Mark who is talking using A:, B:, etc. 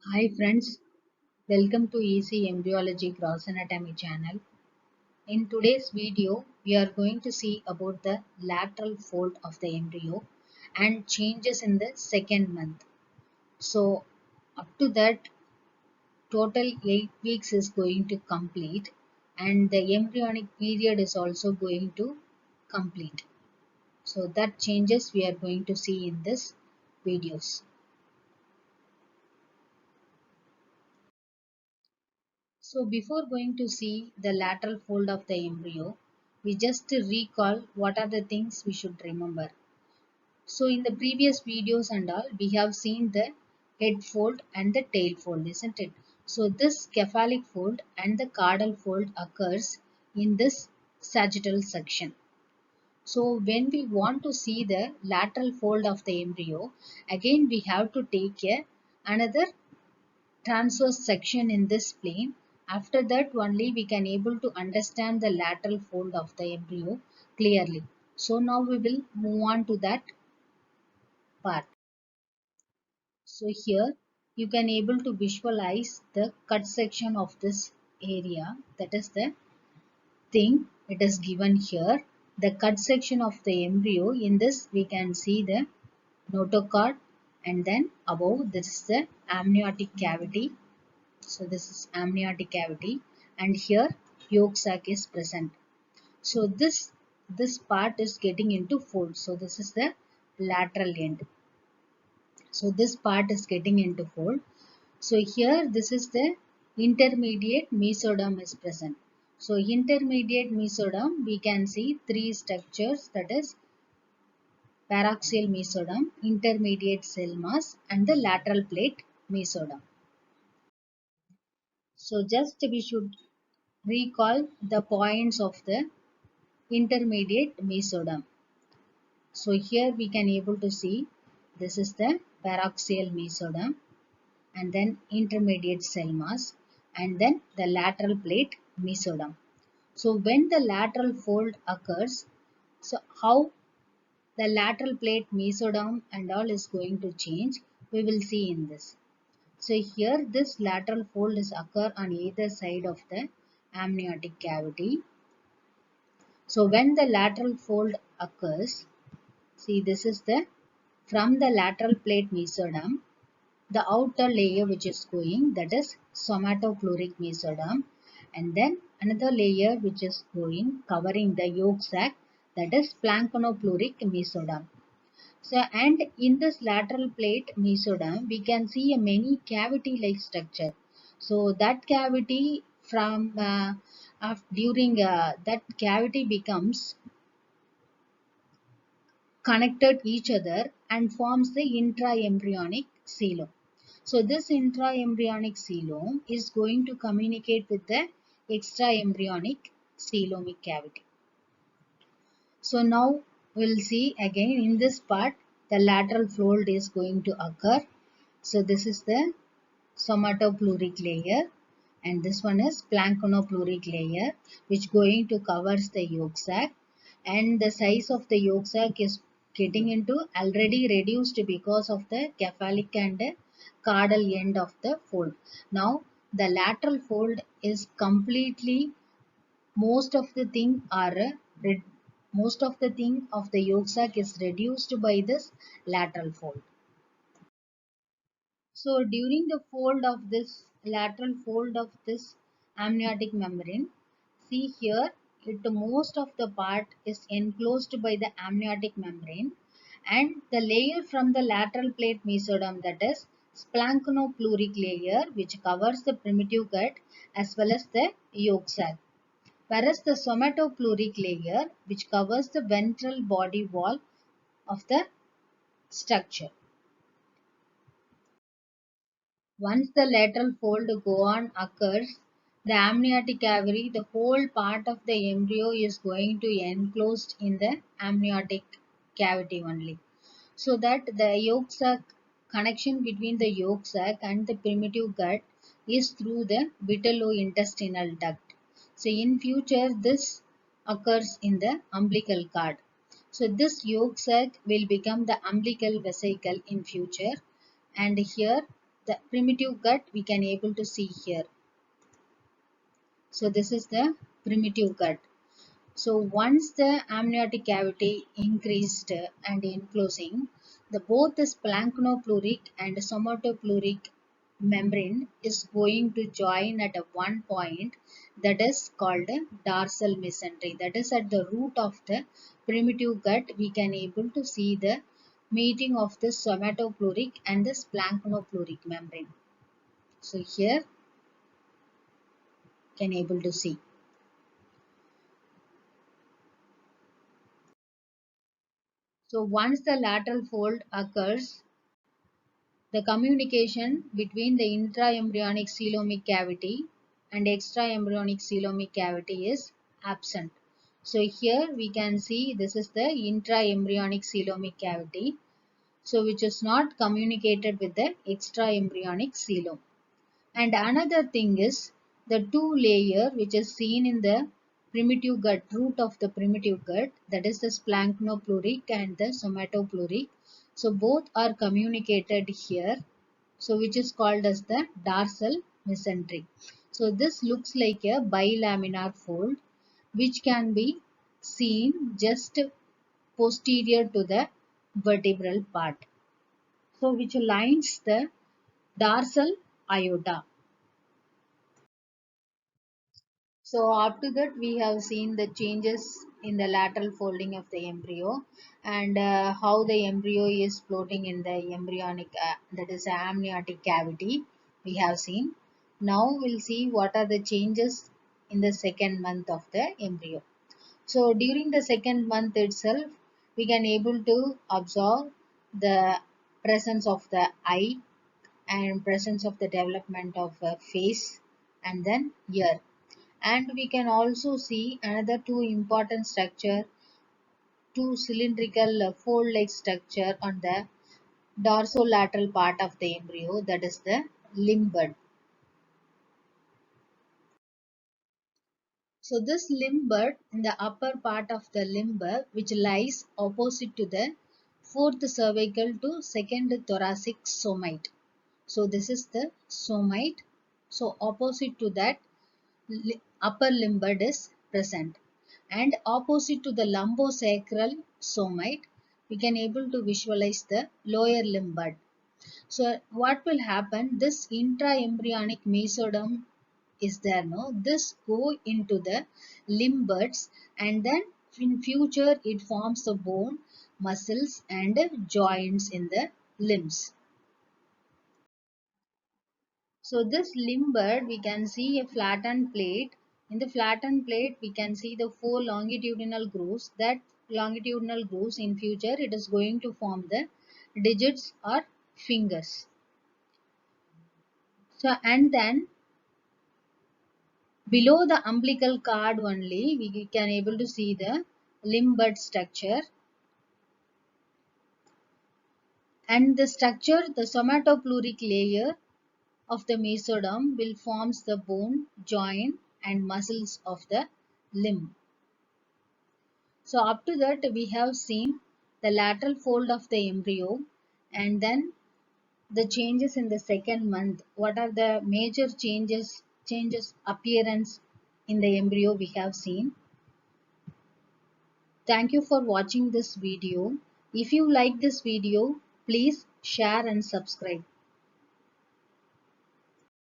A: Hi friends, welcome to Easy Embryology Cross Anatomy channel. In today's video, we are going to see about the lateral fold of the embryo and changes in the second month. So up to that, total 8 weeks is going to complete and the embryonic period is also going to complete. So that changes we are going to see in this videos. So before going to see the lateral fold of the embryo, we just recall what are the things we should remember. So in the previous videos and all, we have seen the head fold and the tail fold, isn't it? So this cephalic fold and the caudal fold occurs in this sagittal section. So when we want to see the lateral fold of the embryo, again we have to take another transverse section in this plane. After that only we can able to understand the lateral fold of the embryo clearly. So now we will move on to that part. So here you can able to visualize the cut section of this area, that is the thing it is given here. The cut section of the embryo, in this we can see the notochord, and then above this is the amniotic cavity. So this is amniotic cavity and here yolk sac is present. So this part is getting into fold. So this is the lateral end. So this part is getting into fold. So here this is the intermediate mesoderm is present. So intermediate mesoderm we can see three structures, that is paraxial mesoderm, intermediate cell mass and the lateral plate mesoderm. So just we should recall the points of the intermediate mesoderm. So here we can able to see this is the paraxial mesoderm and then intermediate cell mass and then the lateral plate mesoderm. So when the lateral fold occurs, so how the lateral plate mesoderm and all is going to change, we will see in this. So here this lateral fold is occur on either side of the amniotic cavity. So when the lateral fold occurs, see this is the from the lateral plate mesoderm, the outer layer which is going, that is somatopleuric mesoderm, and then another layer which is going covering the yolk sac, that is planktonopleuric mesoderm. So and in this lateral plate mesoderm we can see a many cavity like structure. So that cavity from during that cavity becomes connected each other and forms the intraembryonic coelom. So this intraembryonic coelom is going to communicate with the extraembryonic coelomic cavity. So now we'll see again in this part the lateral fold is going to occur. So this is the somatopleuric layer and this one is planktonopleuric layer which going to covers the yolk sac, and the size of the yolk sac is getting into already reduced because of the cephalic and caudal end of the fold. Now the lateral fold is completely, most of the thing are most of the thing of the yolk sac is reduced by this lateral fold. So during the fold of this lateral fold of this amniotic membrane, see here it most of the part is enclosed by the amniotic membrane and the layer from the lateral plate mesoderm, that is splanchno-pleuric layer, which covers the primitive gut as well as the yolk sac, whereas the somatopleuric layer which covers the ventral body wall of the structure. Once the lateral fold go on occurs, the amniotic cavity, the whole part of the embryo is going to enclosed in the amniotic cavity only. So that the yolk sac connection between the yolk sac and the primitive gut is through the vitellointestinal duct. So in future this occurs in the umbilical cord. So this yolk sac will become the umbilical vesicle in future, and here the primitive gut we can able to see here. So this is the primitive gut. So once the amniotic cavity increased and enclosing, both the splanchnopluric and somatopleuric membrane is going to join at a one point that is called a dorsal mesentery. That is at the root of the primitive gut we can able to see the meeting of the somatopleuric and the splanchnopluric membrane. So here can able to see. So once the lateral fold occurs, the communication between the intraembryonic coelomic cavity and extraembryonic coelomic cavity is absent. So here we can see this is the intraembryonic coelomic cavity, so which is not communicated with the extraembryonic coelom. And another thing is the two layer which is seen in the primitive gut, root of the primitive gut, that is the splanchnopluric and the somatopleuric. So both are communicated here. So which is called as the dorsal mesentery. So this looks like a bilaminar fold which can be seen just posterior to the vertebral part. So which lines the dorsal aorta. So after that we have seen the changes in the lateral folding of the embryo and how the embryo is floating in the embryonic that is amniotic cavity we have seen. Now we'll see what are the changes in the second month of the embryo. So during the second month itself we can able to observe the presence of the eye and presence of the development of face and then ear, and we can also see another two important structure, two cylindrical fold-like structure on the dorsolateral part of the embryo, that is the limb bud. So this limb bud in the upper part of the limb bud, which lies opposite to the fourth cervical to second thoracic somite. So this is the somite. So opposite to that upper limb bud is present, and opposite to the lumbosacral somite we can able to visualize the lower limb bud. So what will happen, this intraembryonic mesoderm is there, no, this go into the limb buds and then in future it forms the bone, muscles and joints in the limbs. So this limb bud, we can see a flattened plate. In the flattened plate, we can see the four longitudinal grooves. That longitudinal grooves in future, it is going to form the digits or fingers. So and then below the umbilical cord only, we can able to see the limb bud structure. And the structure, the somatopleuric layer of the mesoderm will forms the bone, joint and muscles of the limb. So up to that we have seen the lateral fold of the embryo and then the changes in the second month. What are the major changes appearance in the embryo we have seen. Thank you for watching this video. If you like this video, please share and subscribe.